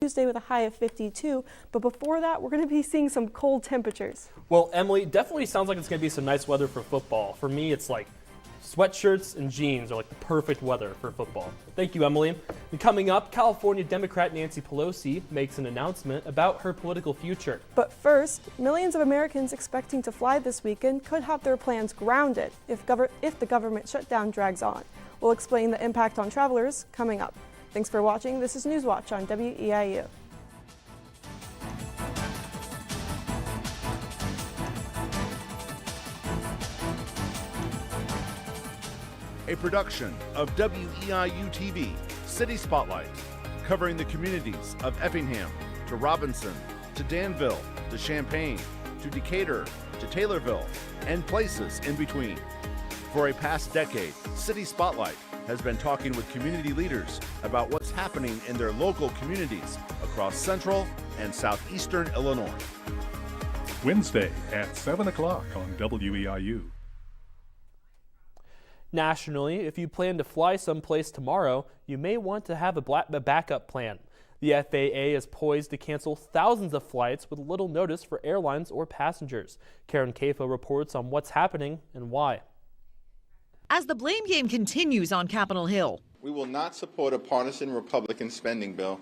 Tuesday with a high of 52, but before that, we're going to be seeing some cold temperatures. Well, Emily, definitely sounds like it's going to be some nice weather for football. For me, it's like sweatshirts and jeans are like the perfect weather for football. Thank you, Emily. And coming up, California Democrat Nancy Pelosi makes an announcement about her political future. But first, millions of Americans expecting to fly this weekend could have their plans grounded if the government shutdown drags on. We'll explain the impact on travelers coming up. Thanks for watching. This is Newswatch on WEIU. A production of WEIU TV, City Spotlight, covering the communities of Effingham to Robinson to Danville to Champaign to Decatur to Taylorville and places in between. For a past decade, City Spotlight has been talking with community leaders about what's happening in their local communities across central and southeastern Illinois. Wednesday at 7 o'clock on WEIU. Nationally, if you plan to fly someplace tomorrow, you may want to have a backup plan. The FAA is poised to cancel thousands of flights with little notice for airlines or passengers. Karen Kafo reports on what's happening and why. As the blame game continues on Capitol Hill. We will not support a partisan Republican spending bill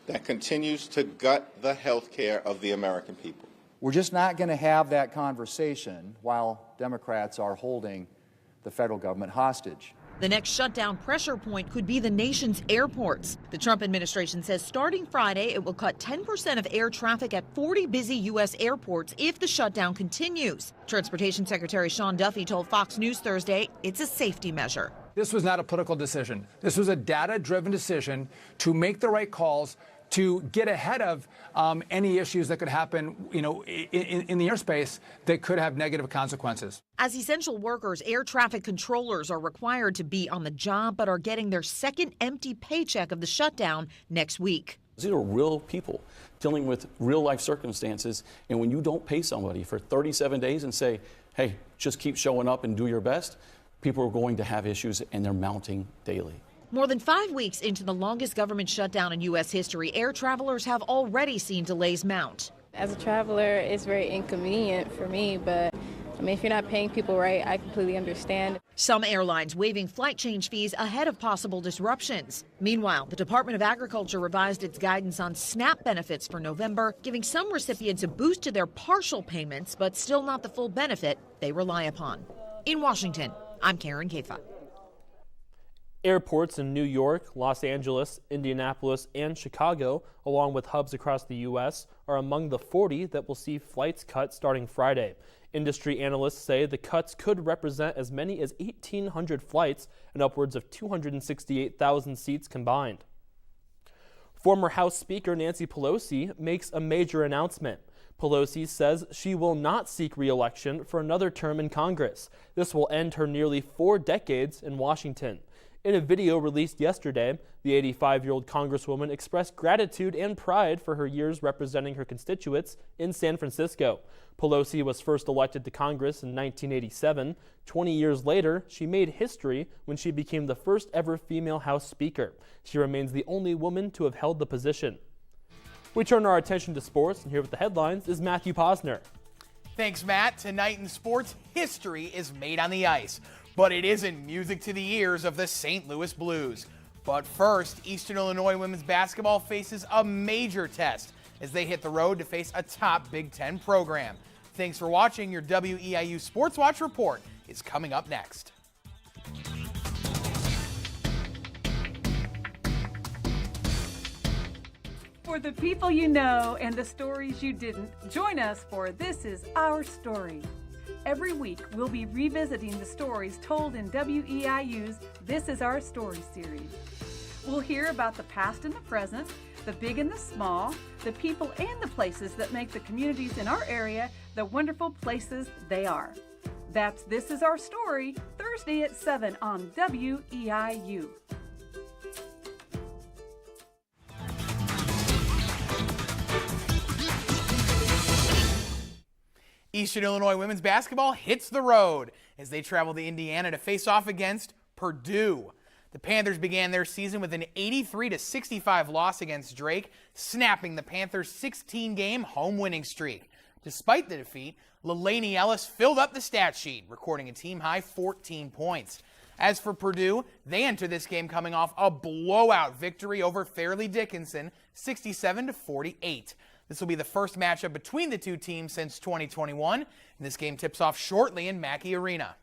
that continues to gut the health care of the American people. We're just not going to have that conversation while Democrats are holding the federal government hostage. The next shutdown pressure point could be the nation's airports. The Trump administration says starting Friday, it will cut 10% of air traffic at 40 busy U.S. airports if the shutdown continues. Transportation Secretary Sean Duffy told Fox News Thursday it's a safety measure. This was not a political decision. This was a data-driven decision to make the right calls, to get ahead of any issues that could happen, in the airspace that could have negative consequences. As essential workers, air traffic controllers are required to be on the job, but are getting their second empty paycheck of the shutdown next week. These are real people dealing with real life circumstances. And when you don't pay somebody for 37 days and say, hey, just keep showing up and do your best, people are going to have issues, and they're mounting daily. More than 5 weeks into the longest government shutdown in U.S. history, air travelers have already seen delays mount. As a traveler, it's very inconvenient for me, but if you're not paying people right, I completely understand. Some airlines waiving flight change fees ahead of possible disruptions. Meanwhile, the Department of Agriculture revised its guidance on SNAP benefits for November, giving some recipients a boost to their partial payments, but still not the full benefit they rely upon. In Washington, I'm Karen Kaffa. Airports in New York, Los Angeles, Indianapolis, and Chicago, along with hubs across the U.S., are among the 40 that will see flights cut starting Friday. Industry analysts say the cuts could represent as many as 1,800 flights and upwards of 268,000 seats combined. Former House Speaker Nancy Pelosi makes a major announcement. Pelosi says she will not seek re-election for another term in Congress. This will end her nearly 4 decades in Washington. In a video released yesterday, the 85-year-old Congresswoman expressed gratitude and pride for her years representing her constituents in San Francisco. Pelosi was first elected to Congress in 1987. 20 years later, she made history when she became the first ever female House Speaker. She remains the only woman to have held the position. We turn our attention to sports, and here with the headlines is Matthew Posner. Thanks, Matt. Tonight in sports, history is made on the ice. But it isn't music to the ears of the St. Louis Blues. But first, Eastern Illinois women's basketball faces a major test as they hit the road to face a top Big Ten program. Thanks for watching. Your WEIU Sports Watch report is coming up next. For the people you know and the stories you didn't, join us for This Is Our Story. Every week, we'll be revisiting the stories told in WEIU's This Is Our Story series. We'll hear about the past and the present, the big and the small, the people and the places that make the communities in our area the wonderful places they are. That's This Is Our Story, Thursday at 7 on WEIU. Eastern Illinois women's basketball hits the road as they travel to Indiana to face off against Purdue. The Panthers began their season with an 83-65 loss against Drake, snapping the Panthers' 16-game home winning streak. Despite the defeat, Leilani Ellis filled up the stat sheet, recording a team-high 14 points. As for Purdue, they enter this game coming off a blowout victory over Fairleigh Dickinson, 67-48. This will be the first matchup between the two teams since 2021, and this game tips off shortly in Mackey Arena.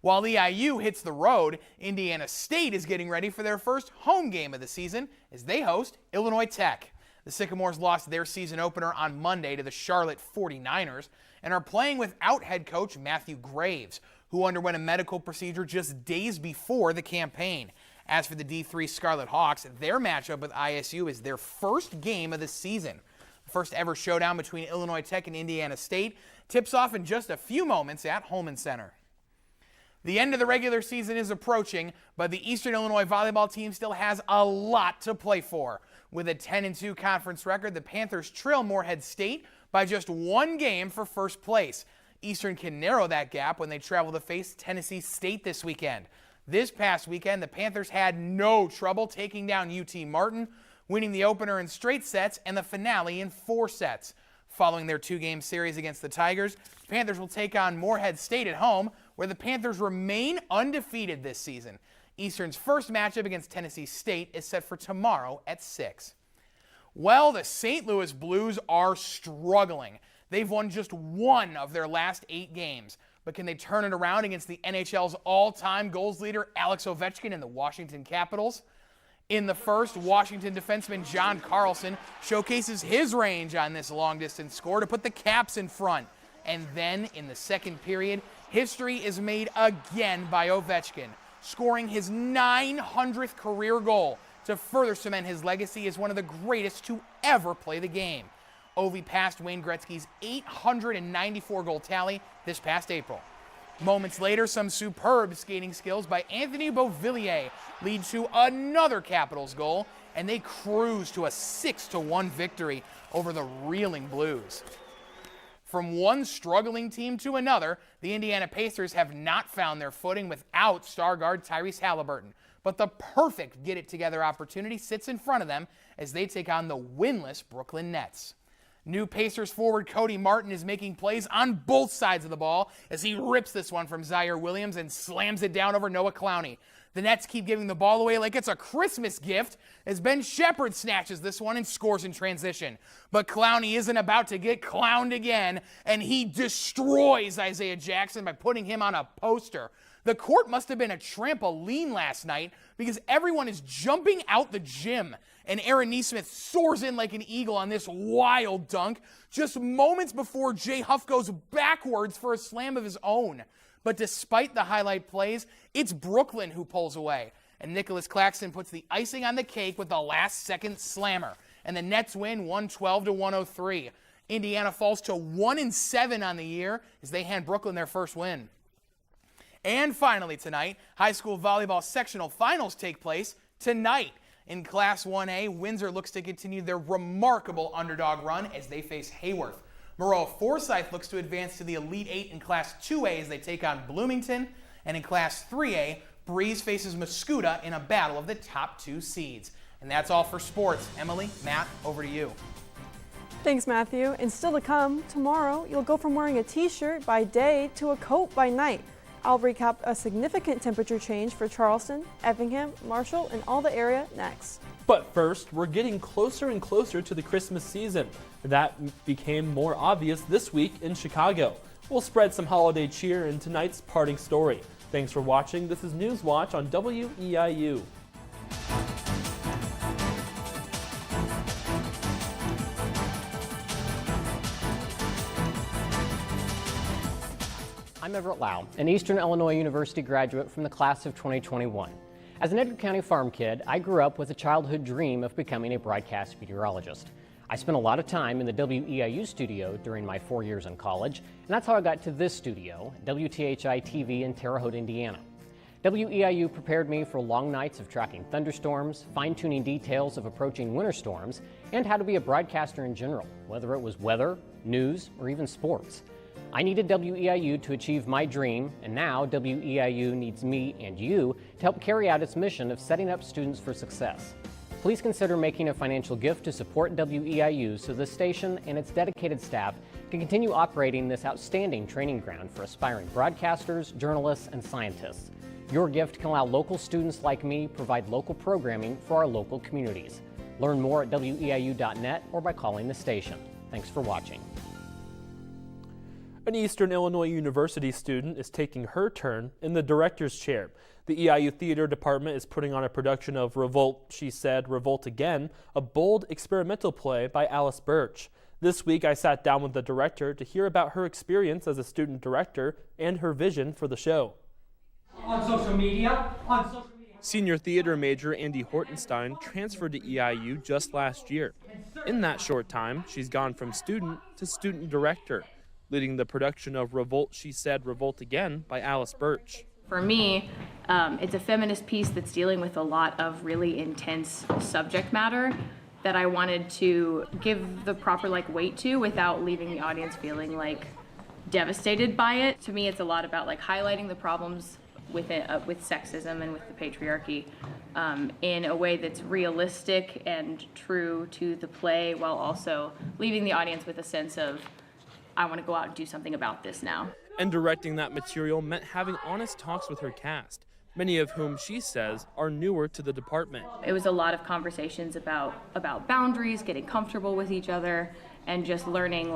While EIU hits the road, Indiana State is getting ready for their first home game of the season as they host Illinois Tech. The Sycamores lost their season opener on Monday to the Charlotte 49ers and are playing without head coach Matthew Graves, who underwent a medical procedure just days before the campaign. As for the D3 Scarlet Hawks, their matchup with ISU is their first game of the season. The first ever showdown between Illinois Tech and Indiana State tips off in just a few moments at Holman Center. The end of the regular season is approaching, but the Eastern Illinois volleyball team still has a lot to play for. With a 10-2 conference record, the Panthers trail Morehead State by just one game for first place. Eastern can narrow that gap when they travel to face Tennessee State this weekend. This past weekend, the Panthers had no trouble taking down UT Martin, winning the opener in straight sets and the finale in 4 sets. Following their 2-game series against the Tigers, the Panthers will take on Morehead State at home, where the Panthers remain undefeated this season. Eastern's first matchup against Tennessee State is set for tomorrow at 6. Well, the St. Louis Blues are struggling. They've won just 1 of their last 8 games. But can they turn it around against the NHL's all-time goals leader, Alex Ovechkin, and the Washington Capitals? In the first, Washington defenseman John Carlson showcases his range on this long-distance score to put the Caps in front. And then, in the second period, history is made again by Ovechkin, scoring his 900th career goal to further cement his legacy as one of the greatest to ever play the game. Ovi passed Wayne Gretzky's 894-goal tally this past April. Moments later, some superb skating skills by Anthony Beauvillier lead to another Capitals goal, and they cruise to a 6-1 victory over the reeling Blues. From one struggling team to another, the Indiana Pacers have not found their footing without star guard Tyrese Halliburton. But the perfect get-it-together opportunity sits in front of them as they take on the winless Brooklyn Nets. New Pacers forward Cody Martin is making plays on both sides of the ball as he rips this one from Zaire Williams and slams it down over Noah Clowney. The Nets keep giving the ball away like it's a Christmas gift as Ben Shepherd snatches this one and scores in transition. But Clowney isn't about to get clowned again, and he destroys Isaiah Jackson by putting him on a poster. The court must have been a trampoline last night because everyone is jumping out the gym. And Aaron Nesmith soars in like an eagle on this wild dunk just moments before Jay Huff goes backwards for a slam of his own. But despite the highlight plays, it's Brooklyn who pulls away. And Nicholas Claxton puts the icing on the cake with the last-second slammer. And the Nets win 112-103. Indiana falls to 1-7 on the year as they hand Brooklyn their first win. And finally tonight, high school volleyball sectional finals take place tonight. In Class 1A, Windsor looks to continue their remarkable underdog run as they face Hayworth. Moreau Forsyth looks to advance to the Elite 8 in Class 2A as they take on Bloomington. And in Class 3A, Breeze faces Mascoutah in a battle of the top 2 seeds. And that's all for sports. Emily, Matt, over to you. Thanks, Matthew. And still to come, tomorrow you'll go from wearing a t-shirt by day to a coat by night. I'll recap a significant temperature change for Charleston, Effingham, Marshall, and all the area next. But first, we're getting closer and closer to the Christmas season. That became more obvious this week in Chicago. We'll spread some holiday cheer in tonight's parting story. Thanks for watching. This is News Watch on WEIU. I'm Everett Lau, an Eastern Illinois University graduate from the class of 2021. As an Edgar County farm kid, I grew up with a childhood dream of becoming a broadcast meteorologist. I spent a lot of time in the WEIU studio during my 4 years in college, and that's how I got to this studio, WTHI-TV in Terre Haute, Indiana. WEIU prepared me for long nights of tracking thunderstorms, fine-tuning details of approaching winter storms, and how to be a broadcaster in general, whether it was weather, news, or even sports. I needed WEIU to achieve my dream, and now WEIU needs me and you to help carry out its mission of setting up students for success. Please consider making a financial gift to support WEIU so the station and its dedicated staff can continue operating this outstanding training ground for aspiring broadcasters, journalists, and scientists. Your gift can allow local students like me provide local programming for our local communities. Learn more at weiu.net or by calling the station. Thanks for watching. An Eastern Illinois University student is taking her turn in the director's chair. The EIU Theater Department is putting on a production of Revolt, She Said, Revolt Again, a bold experimental play by Alice Birch. This week I sat down with the director to hear about her experience as a student director and her vision for the show. On social media. Senior theater major Andy Hortenstein transferred to EIU just last year. In that short time, she's gone from student to student director, leading the production of Revolt, She Said, Revolt Again by Alice Birch. For me, it's a feminist piece that's dealing with a lot of really intense subject matter that I wanted to give the proper weight to without leaving the audience feeling devastated by it. To me, it's a lot about highlighting the problems with it, with sexism and with the patriarchy in a way that's realistic and true to the play, while also leaving the audience with a sense of, I want to go out and do something about this now. And directing that material meant having honest talks with her cast, many of whom she says are newer to the department. It was a lot of conversations about boundaries, getting comfortable with each other, and just learning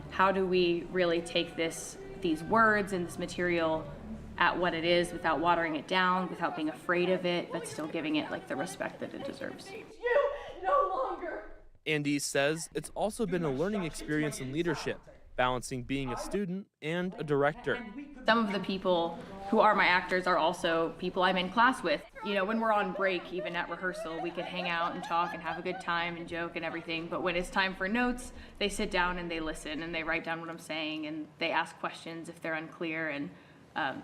how do we really take these words and this material at what it is without watering it down, without being afraid of it, but still giving it the respect that it deserves. No longer. Andy says it's also been a learning experience in leadership, balancing being a student and a director. Some of the people who are my actors are also people I'm in class with. When we're on break, even at rehearsal, we could hang out and talk and have a good time and joke and everything. But when it's time for notes, they sit down and they listen and they write down what I'm saying and they ask questions if they're unclear and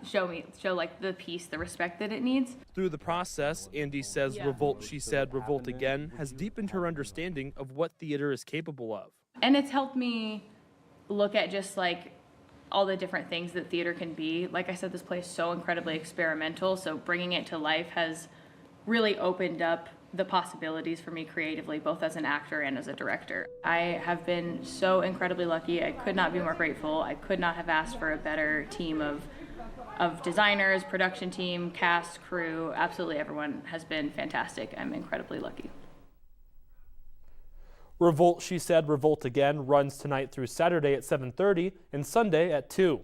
show the piece the respect that it needs. Through the process, Andy says Revolt, She Said, Revolt Again has deepened her understanding of what theater is capable of. And it's helped me look at just all the different things that theater can be. Like I said, this play is so incredibly experimental, so bringing it to life has really opened up the possibilities for me creatively, both as an actor and as a director. I have been so incredibly lucky. I could not be more grateful. I could not have asked for a better team of designers, production team, cast, crew. Absolutely everyone has been fantastic. I'm incredibly lucky. Revolt, She Said, Revolt Again runs tonight through Saturday at 7:30 and Sunday at 2.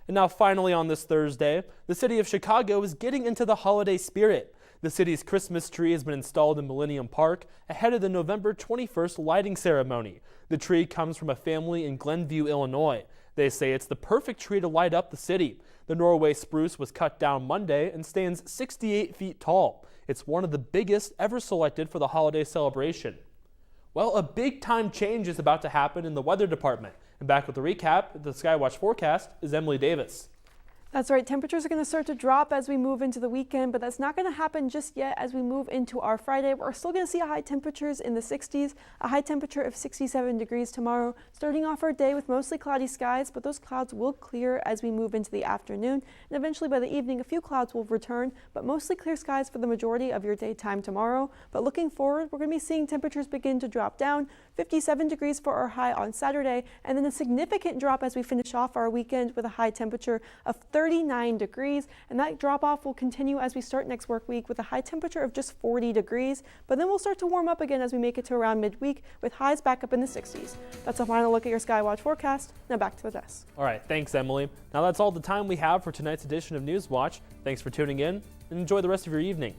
And now finally on this Thursday, the city of Chicago is getting into the holiday spirit. The city's Christmas tree has been installed in Millennium Park ahead of the November 21st lighting ceremony. The tree comes from a family in Glenview, Illinois. They say it's the perfect tree to light up the city. The Norway spruce was cut down Monday and stands 68 feet tall. It's one of the biggest ever selected for the holiday celebration. Well, a big-time change is about to happen in the weather department. And back with the recap, the Skywatch forecast is Emily Davis. That's right. Temperatures are going to start to drop as we move into the weekend, but that's not going to happen just yet as we move into our Friday. We're still going to see high temperatures in the 60s, a high temperature of 67 degrees tomorrow, starting off our day with mostly cloudy skies, but those clouds will clear as we move into the afternoon. And eventually by the evening, a few clouds will return, but mostly clear skies for the majority of your daytime tomorrow. But looking forward, we're going to be seeing temperatures begin to drop down, 57 degrees for our high on Saturday, and then a significant drop as we finish off our weekend with a high temperature of 39 degrees, and that drop off will continue as we start next work week with a high temperature of just 40 degrees, but then we'll start to warm up again as we make it to around midweek with highs back up in the 60s. That's a final look at your Skywatch forecast. Now back to the desk. All right, thanks Emily. Now that's all the time we have for tonight's edition of Newswatch. Thanks for tuning in and enjoy the rest of your evening.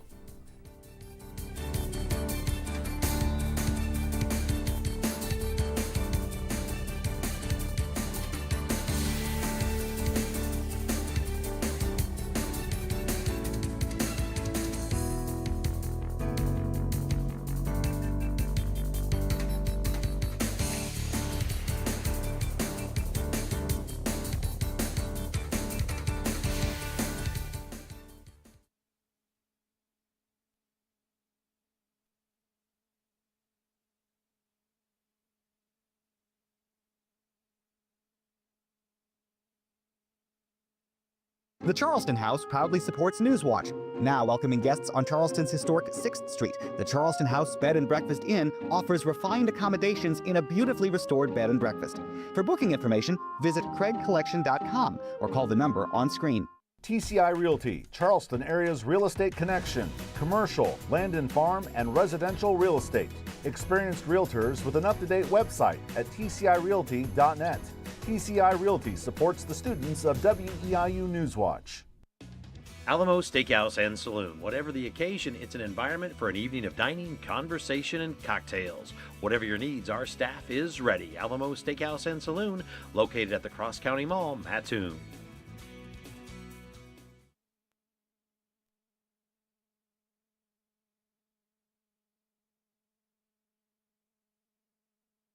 The Charleston House proudly supports Newswatch. Now welcoming guests on Charleston's historic 6th Street, the Charleston House Bed and Breakfast Inn offers refined accommodations in a beautifully restored bed and breakfast. For booking information, visit craigcollection.com or call the number on screen. TCI Realty, Charleston area's real estate connection, commercial, land and farm, and residential real estate. Experienced realtors with an up-to-date website at tcirealty.net. TCI Realty supports the students of WEIU Newswatch. Alamo Steakhouse and Saloon. Whatever the occasion, it's an environment for an evening of dining, conversation, and cocktails. Whatever your needs, our staff is ready. Alamo Steakhouse and Saloon, located at the Cross County Mall, Mattoon.